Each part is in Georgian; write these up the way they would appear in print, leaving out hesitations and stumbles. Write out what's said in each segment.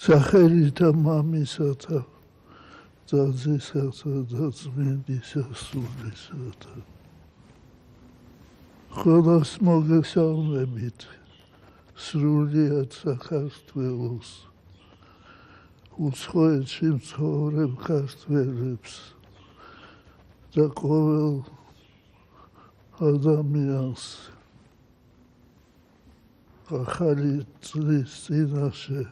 სახელითა მამისათა ძაძისათა და წმინდისა სულისათა. ყველას მოგესალმებით სრულიად საქართველოს, უცხოეთში მცხოვრებ ქართველებს და ყოველ ადამიანს ახალი წლის წინაშე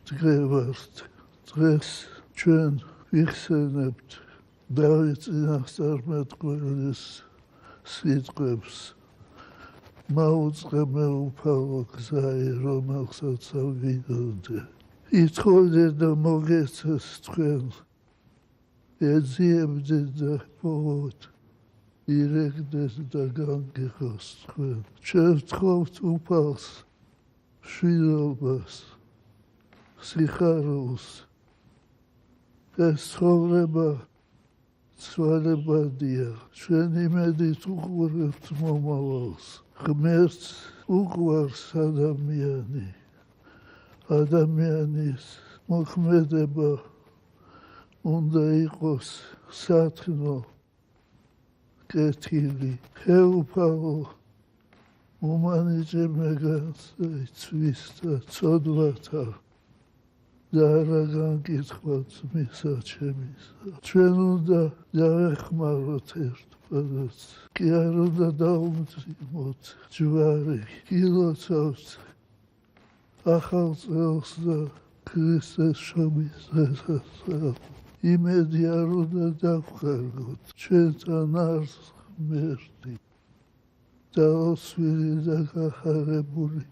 ვდგევართ. დღეს ჩვენ ვიხსენებთ დავით წინასწარმეტყველის სიტყვებს მაუწყე მეუფალო გზაი, რომელსაც ავიდოდე. ითხოვდე და მოგეცეს თქვენ, ეძიებდეთ და პოვოთ, ირეკდეთ და განგიხოს თქვენ. ჩვენ ვთხოვთ უფალს, მშვიდობას, სიხარულს. ეს ცხოვრება ცვალებადია. ჩვენ იმედით უყურებთ მომავალს. ღმერთს უყვარს ადამიანი. ადამიანის მოქმედება უნდა იყოს სათნო, კეთილი, ხეუფალო, უმანიჭე მეგანს იცვის და ცოდვათა და არა განგითხვათ მისაჩემისა. ჩვენ უნდა დავეხმაროთ ერთმანეთს, კი არ უნდა დაუმძიმოთ ჯვარი, გილოცავთ ახალ წელს და ქრისტეს შობისას. იმედი არ უნდა დავხარგოთ, ჩვენთან არს ღმერთი, დაოსვილი და გახარებული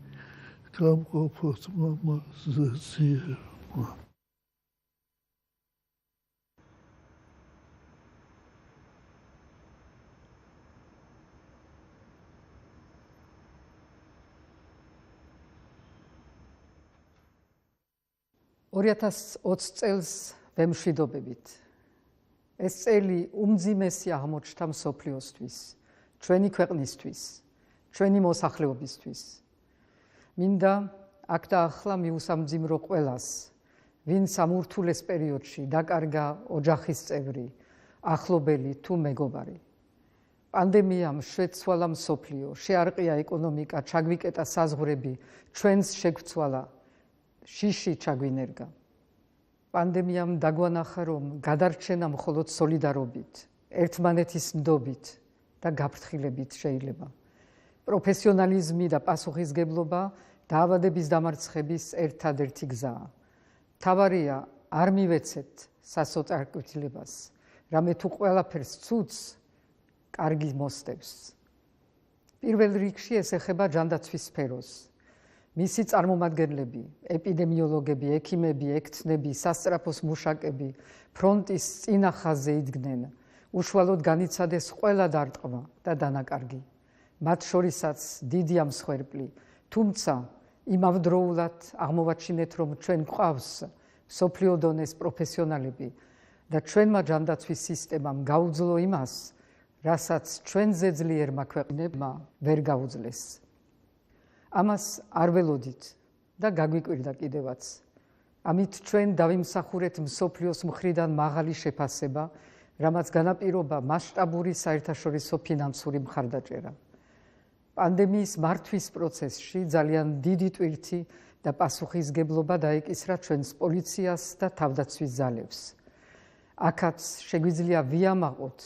გამყოფოთ მამაზე ძიერმა. $2020 წელს ვემშვიდობებით. ეს წელი უმძიმესი აღმოჩნდა მსოფლიოსთვის, ჩვენი ქვეყნისთვის, ჩვენი მოსახლეობისთვის. მინდა აქ და ახლა მიუსამძიმრო ყველას, ვინც ამ ურთულეს პერიოდში დაკარგა ოჯახის წევრი, ახლობელი თუ მეგობარი. პანდემიამ შეცვალა მსოფლიო, შეარყია ეკონომიკა, ჩაგვიკეტა საზღვრები, ჩვენს შეგვცვალა, შიში ჩაგვინერგა. პანდემიამ დაგვანახა, რომ გადარჩენა მხოლოდ სოლიდარობით, ერთმანეთის ნდობით და გაფრთხილებით შეიძლება. პროფესიონალიზმი და პასუხისგებლობა დაავადების დამარცხების ერთადერთი გზაა. მთავარია არ მივეცეთ სასოწარკვეთილებას, რამე თუ ყველაფერს ცუდს კარგი მოსდევს. პირველ რიგში ეს ეხება ჯანდაცვის სფეროს. მისი წარმომადგენლები, ეპიდემიოლოგები, ექიმები, ექთნები, სასწრაფოს მუშაკები ფრონტის წინა ხაზზე იდგნენ, უშუალოდ განიცადეს ყველა დარტყმა და დანაკარგი. მათ შორისაც დიდია მსხვერპლი, თუმცა იმავდროულად აღმოვაჩინეთ, რომ ჩვენ გვყავს მსოფლიო დონეს პროფესიონალები და ჩვენმა ჯანდაცვის სისტემამ გაუძლო იმას, რასაც ჩვენზე ძლიერმა ქვეყნებმა ვერ გაუძლეს. ამას არ ველოდით და გაგვიკვირდა კიდევაც. ამით ჩვენ დავიმსახურეთ მსოფლიოს მხრიდან მაღალი შეფასება, რამაც განაპირობა მასშტაბური საერთაშორისო ფინანსური მხარდაჭერა. პანდემიის მართვის პროცესში ძალიან დიდი ტვირთი და პასუხისგებლობა დაეკისრა ჩვენს პოლიციას და თავდაცვის ძალებს. აქაც შეგვიძლია ვიამაყოთ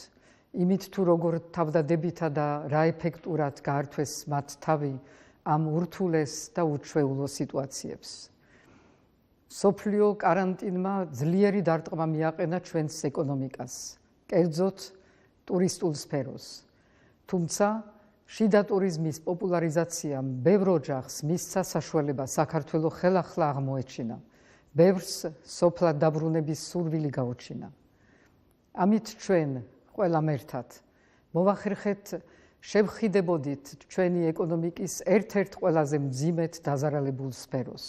იმით თუ როგორ თავდადებითა და რა ეფექტურად გაართვეს მათ თავი ამ ურთულეს და უჩვეულო სიტუაციებს. მსოფლიო კარანტინმა ძლიერი დარტყმა მიაყენა ჩვენს ეკონომიკას, კერძოდ ტურისტულ სფეროს. თუმცა შიდა ტურიზმის პოპულარიზაციამ ბევრ ოჯახს მისცა საშუალება საქართველოს ხელახლა აღმოეჩინა, ბევრს სოფლად დაბრუნების სურვილი გაუჩინა. ამით ჩვენ ყველამ ერთად მოვახერხეთ შევხიდებოდით ჩვენი ეკონომიკის ერთ-ერთ ყველაზე მძიმედ დაზარალებულ სფეროს.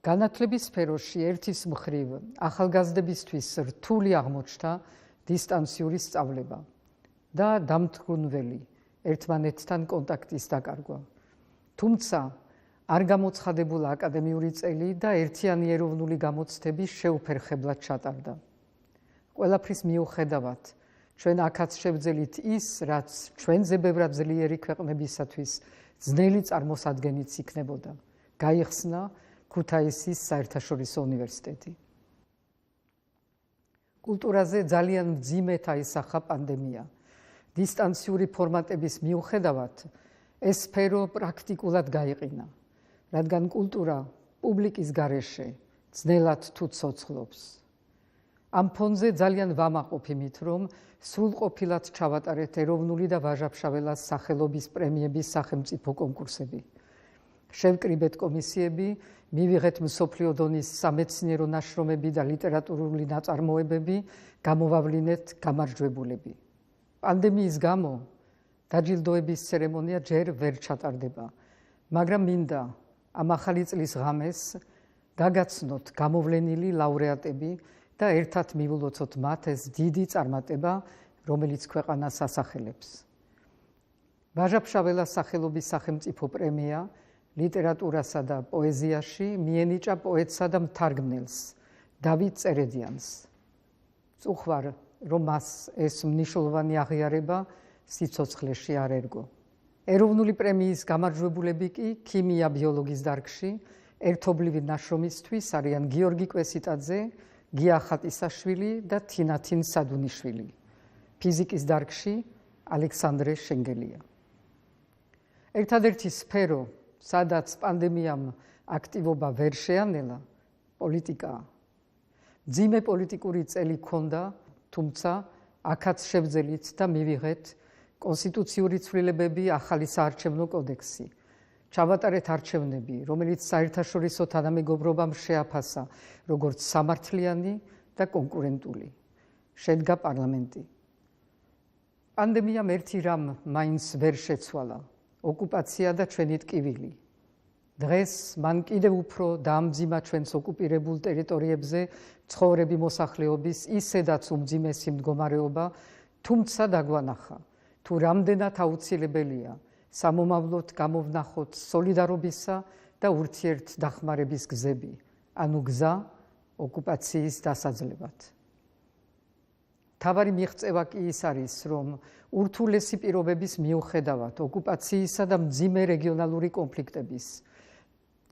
განათლების სფეროში ერთის მხრივ ახალგაზრდებისთვის რთული აღმოჩნდა დისტანციური სწავლება და დამთვრუნველი ერთმანეთთან კონტაქტის დაკარგვა. თუმცა არ გამოცხადებულა აკადემიური წელი და ერთიანი ეროვნული გამოცდები შეუფერხებლად ჩატარდა. ყველაფრის მიუხედავად, ჩვენ აქაც შევძელით ის, რაც ჩვენზე ბევრად ძლიერი ქვეყნებისათვის ძნელი წარმოსადგენიც იქნებოდა. გაიხსნა ქუთაისის საერთაშორისო უნივერსიტეტი. კულტურაზე ძალიან მძიმედ აისახა პანდემია. დისტანციური ფორმატების მიუხედავად, ეს სფერო პრაქტიკულად გაიყინა, რადგან კულტურა პუბლიკის გარეშე ძნელად თუ ცოცხლობს. ამ ფონზე ძალიან ვამაყობ იმით, რომ სრულყოფილად ჩავატარეთ ეროვნული და ვაჟა-ფშაველას სახელობის პრემიების სახელმწიფო კონკურსები. შევკრიბეთ კომისიები, მივიღეთ მსოფლიო დონის სამეცნიერო ნაშრომები და ლიტერატურული ნაწარმოებები, გამოვავლინეთ გამარჯვებულები. პანდემიის გამო დაჯილდოების ცერემონია ჯერ ვერ ჩატარდება, მაგრამ მინდა ამ ახალი წლის ღამეს გაგაცნოთ გამოვლენილი ლაურეატები და ერთად მივულოცოთ მათ ეს დიდი წარმატება, რომელიც ქვეყანას ასახელებს. ვაჟა-ფშაველას სახელობის სახელმწიფო პრემია ლიტერატურასა და პოეზიაში მიენიჭა პოეტსა და მთარგმნელს დავით წერედიანს. წუხვარ, რომ მას ეს მნიშვნელოვანი აღიარება სიცოცხლეში არ ერგო. ეროვნული პრემიის გამარჯვებულები კი ქიმია ბიოლოგიის დარგში ერთობლივი ნაშრომისთვის არიან გიორგი კვესიტაძე, გია ხატისაშვილი და თინათინ სადუნიშვილი. ფიზიკის დარგში ალექსანდრე შენგელია. ერთადერთი სფერო, სადაც პანდემიამ აქტივობა ვერ შეანელა, პოლიტიკაა. მძიმე პოლიტიკური წელი ჰქონდა, თუმცა აქაც შევძელით და მივიღეთ კონსტიტუციური ცვლილებები, ახალი საარჩევნო კოდექსი. ჩავატარეთ არჩევნები, რომელიც საერთაშორისო თანამეგობრობამ შეაფასა როგორც სამართლიანი და კონკურენტული. შედგა პარლამენტი. პანდემიამ ერთი რამ მაინც ვერ შეცვალა, ოკუპაცია და ჩვენი ტკივილი. დღეს მან კიდევ უფრო დაამძიმა ჩვენს ოკუპირებულ ტერიტორიებზე ცხოვრები მოსახლეობის ისედაც უმძიმესი მდგომარეობა, თუმცა დაგვანახა, თუ რამდენად აუცილებელია სამომავლოდ გამოვნახოთ სოლიდარობისა და ურთიერთდახმარების გზები, ანუ გზა ოკუპაციის დასაძლებად. მთავარი მიღწევა კი ის არის, რომ ურთულესი პირობების მიუხედავად ოკუპაციისა და მძიმე რეგიონალური კონფლიქტების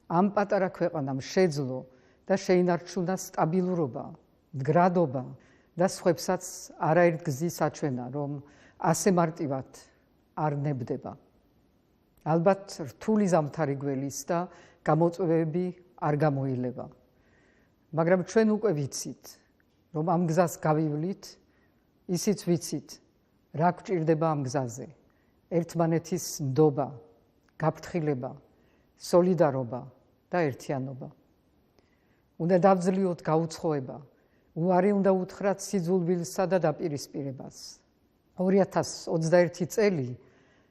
ამ პატარა ქვეყანამ შეძლო და შეინარჩუნა სტაბილურობა, მდგრადობა და სხვებსაც არაერთ გზის აჩვენა, რომ ასე მარტივად არ ნებდება. ალბათ რთული ზამთარი გველის და გამოწვევები არ გამოილება. მაგრამ ჩვენ უკვე ვიცით, რომ ამ გზას გავივლით, ისიც ვიცით, რა გვჭირდება ამ გზაზე. ერთმანეთის ნდობა, გაფრთხილება, სოლიდარობა და ერთიანობა. უნდა დავძლიოთ გაუცხოება, უარი უნდა უთხრათ სიძულვილსა და დაპირისპირებას. 2021 წელი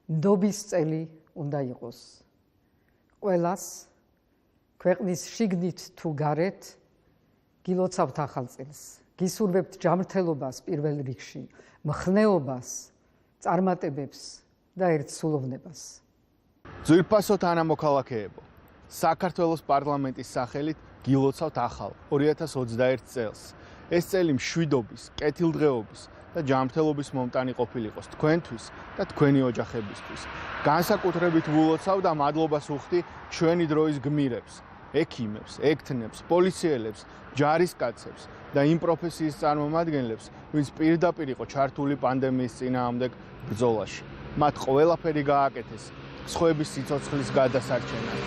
ნდობის წელი უნდა იყოს. ყველას ქვეყნის შიგნით თუ გარეთ გილოცავთ ახალ წელს. გისურვებთ ჯანმრთელობას პირველ რიგში, მხნეობას, წარმატებებს და ერთსულოვნებას. ძვირფასო თანამოქალაქეებო, საქართველოს პარლამენტის სახელით გილოცავთ ახალ 2021 წელს. ეს წელი მშვიდობის, კეთილდღეობის და ჯანმრთელობის მომტანი ყოფილიყოს თქვენთვის და თქვენი ოჯახებისთვის. განსაკუთრებით ვულოცავ და მადლობას ვუხდი ჩვენი დროის გმირებს, ექიმებს, ექთნებს, პოლიციელებს, ჯარისკაცებს და იმ პროფესიის წარმომადგენლებს, ვინც პირდაპირ იყო ჩართული პანდემიის წინააღმდეგ ბრძოლაში. მათ ყველაფერი გააკეთეს სხვების სიცოცხლის გადასარჩენად.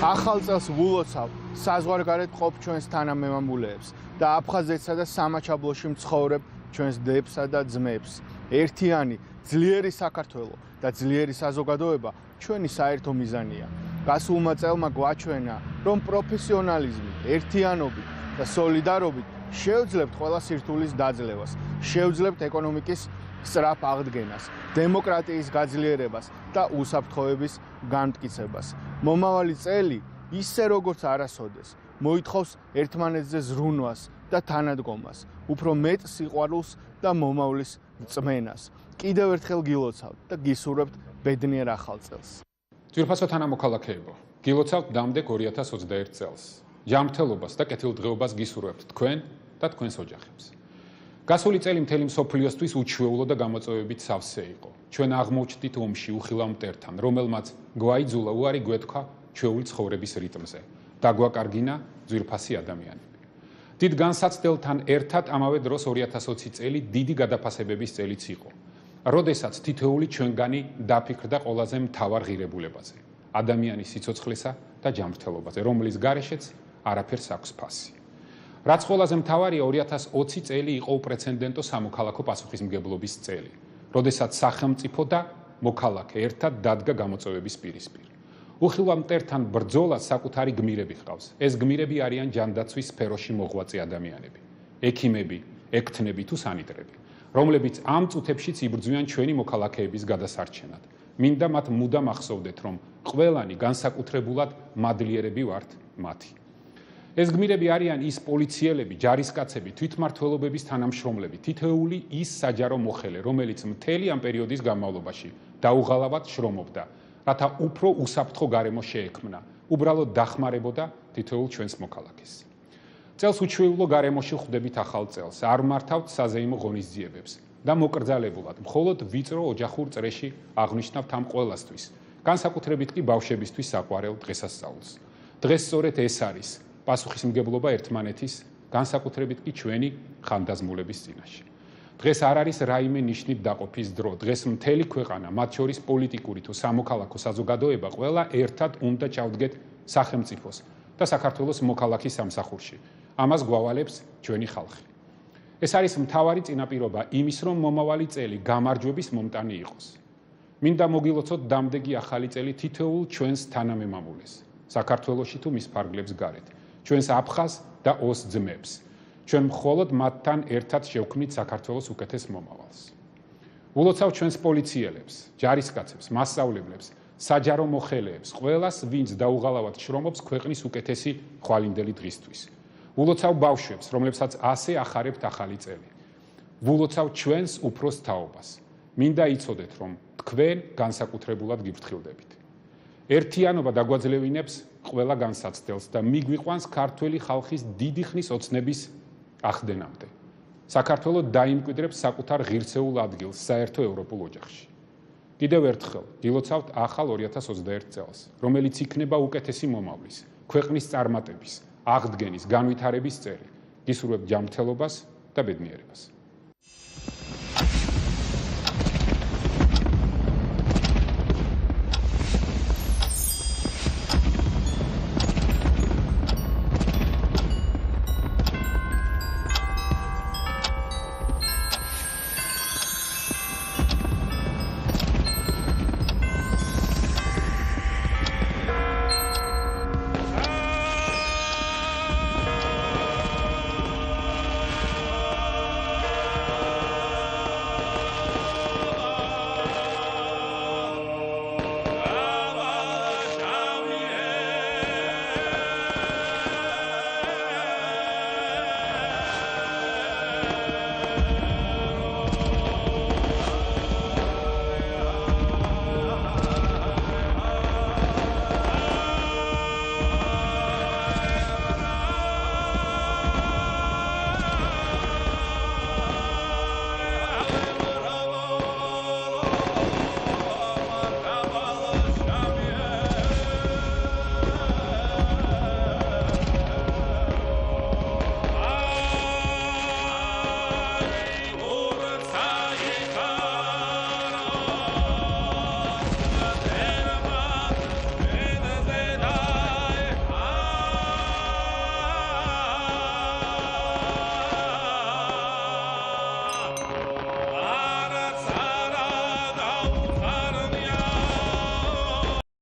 ახალ წელს ვულოცავ საზღვარგარეთ ყოფ ჩვენს თანამემამულეებს და აფხაზეთსა და სამაჩაბლოში მცხოვრებ ჩვენს დებსა და ძმებს. ერთიანი, ძლიერი საქართველო და ძლიერი საზოგადოება ჩვენი საერთო მიზანია. გასულმა წელმა გვაჩვენა, რომ პროფესიონალიზმით, ერთიანობით და სოლიდარობით შევძლებთ ყველა სირთულის დაძლევას, შევძლებთ ეკონომიკის სწრაფ აღდგენას, დემოკრატიის გაძლიერებას და უსაფრთხოების განმტკიცებას. მომავალი წელი, ისე როგორც არასოდეს, მოითხოვს ერთმანეთზე ზრუნვას და თანადგომას, უფრო მეტ სიყვარულს და მომავლის რწმენას. კიდევ ერთხელ გილოცავთ და გისურვებთ ბედნიერ ახალ წელს. ძვირფასო თანამოქალაქეებო, გილოცავთ დამდეგ 2021 წელს. ჯანმრთელობას და კეთილდღეობას გისურვებთ თქვენ და თქვენს ოჯახებს. გასული წელი მთელი მსოფლიოსთვის უჩვეულო და გამოწვევებით სავსე იყო. ჩვენ აღმოჩნდით ომში უხილავ მტერთან, რომელმაც გვაიძულა უარი გვეთქვა ჩვეული ცხოვრების რიტმზე. დაგვაკარგინა ძვირფასი ადამიანები. დიდ განსაცდელთან ერთად ამავე დროს 2020 წელი დიდი გადაფასებების წელიც იყო. როდესაც თითოეული ჩვენგანი დაფიქრდა ყველაზე მთავარ ღირებულებაზე, ადამიანის სიცოცხლესა და ჯანმრთელობაზე, რომლის გარეშეც არაფერს აქვს ფასი. რაც ყველაზე მთავარია, 2020 წელი იყო უპრეცედენტო სამოქალაქო პასუხისმგებლობის წელი, როდესაც სახელმწიფო და მოქალაქე ერთად დადგა გამოწვევების პირისპირ. უხილავ მტერთან ბრძოლას საკუთარი გმირები ჰყავს. ეს გმირები არიან ჯანდაცვის სფეროში მოღვაწე ადამიანები, ექიმები, ექთნები თუ სანიტრები, რომლებიც ამ წუთებშიც იბრძვიან ჩვენი მოქალაქეების გადასარჩენად. მინდა მათ მუდამ ახსოვდეთ, რომ ყველანი განსაკუთრებულად მადლიერები ვართ მათი. ეს გმირები არიან ის პოლიციელები, ჯარისკაცები, თვითმმართველობების თანამშრომლები, თითოეული ის საჯარო მოხელე, რომელიც მთელი ამ პერიოდის განმავლობაში დაუღალავად შრომობდა, რათა უფრო უსაფრთხო გარემო შეექმნა, უბრალოდ დახმარებოდა თითოეულ ჩვენს მოქალაქეს. წელს უჩვეულო გარემოში ხვდებით ახალ წელს, არ მართავთ საზეიმო ღონისძიებებს და მოკრძალებულად მხოლოდ ვიწრო ოჯახურ წრეში აღნიშნავთ ამ ყველასთვის, განსაკუთრებით კი ბავშვებისთვის საყვარელ დღესასწაულს. დღეს სწორედ ეს არის პასუხისმგებლობა ერთმანეთის, განსაკუთრებით კი ჩვენი ხანდაზმულების წინაშე. დღეს არ არის რაიმე ნიშნით დაყოფის დრო, დღეს მთელი ქვეყანა, მათ შორის პოლიტიკური თუ სამოქალაქო საზოგადოება, ყველა ერთად უნდა ჩავდგეთ სახელმწიფოს და საქართველოს მოქალაქის სამსახურში. ამას გვავალებს ჩვენი ხალხი. ეს არის მთავარი წინაპირობა იმის, რომ მომავალი წელი გამარჯვების მომტანი იყოს. მინდა მოგილოცოთ დამდეგი ახალი წელი თითოეულ ჩვენს თანამემამულეს, საქართველოში თუ მის ფარგლებს გარეთ, ჩვენს აფხაზ და ოს ძმებს. ჩვენ მხოლოდ მათთან ერთად შევქმნით საქართველოს უკეთეს მომავალს. ულოცავ ჩვენს პოლიციელებს, ჯარისკაცებს, მასწავლებლებს, საჯარო მოხელეებს, ყველას, ვინც დაუღალავად შრომობს ქვეყნის უკეთესი ხვალინდელი დღისთვის. ულოცავ ბავშვებს, რომლებსაც ასე ახარებთ ახალი წელი. ულოცავ ჩვენს უფროს თაობას. მინდა იცოდეთ, რომ თქვენ განსაკუთრებულად გიფრთხილდებით. ერთიანობა დაგვაძლევინებს ყველა განსაცდელს და მიგვიყვანს ქართველი ხალხის დიდი ხნის ოცნების ახდენამდე. საქართველოს დაიმკვიდრებს საკუთარ ღირსეულ ადგილს საერთო ევროპულ ოჯახში. კიდევ ერთხელ გილოცავთ ახალ 2021 წელს, რომელიც იქნება უკეთესი მომავლის, ქვეყნის წარმატების, აღდგენის, განვითარების წელი. გისურვებთ ჯანმრთელობას და ბედნიერებას.